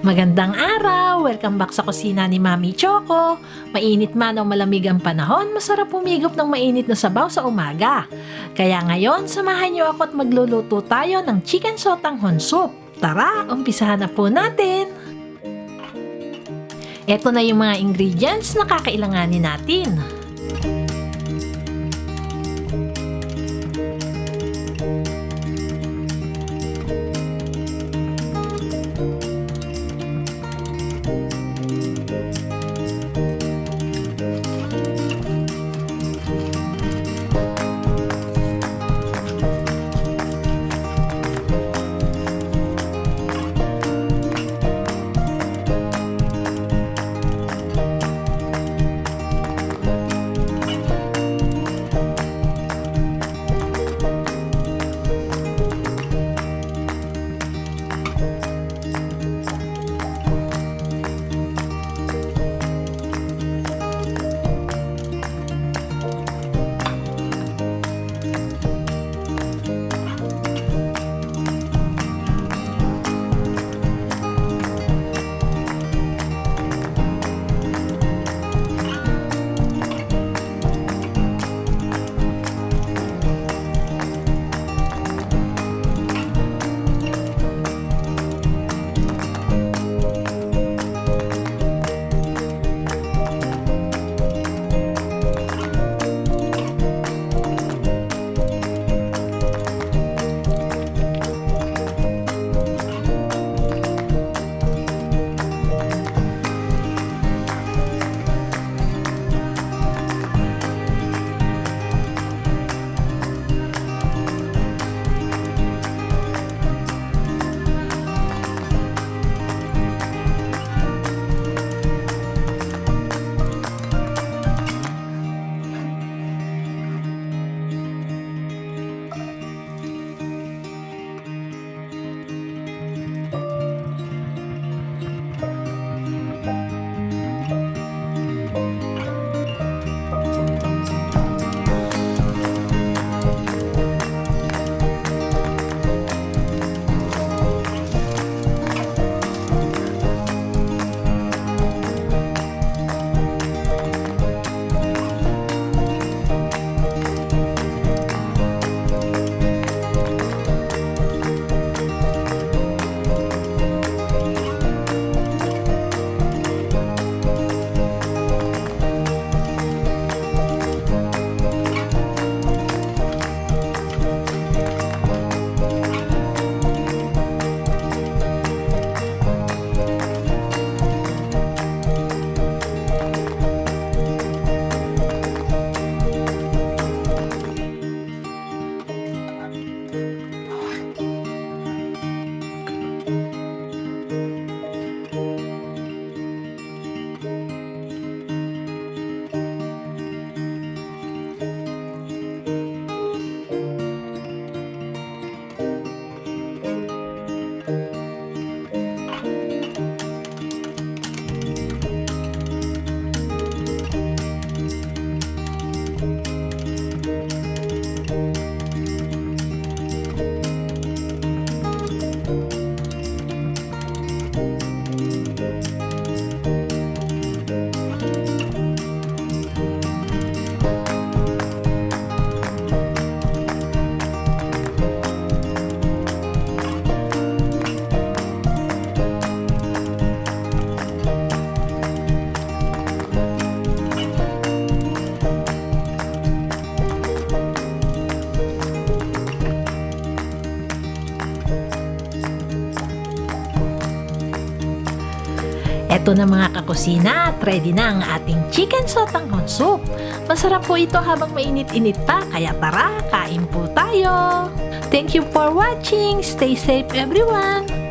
Magandang araw! Welcome back sa kusina ni Mami Chocco. Mainit man o malamig ang panahon, masarap humigop ng mainit na sabaw sa umaga. Kaya ngayon, samahan niyo ako at magluluto tayo ng chicken sotanghon soup. Tara, umpisahan na po natin! Ito na yung mga ingredients na kakailanganin natin. Eto na mga kakusina at ready na ang ating chicken sotanghon soup. Masarap po ito habang mainit-init pa, kaya tara, kain po tayo! Thank you for watching! Stay safe everyone!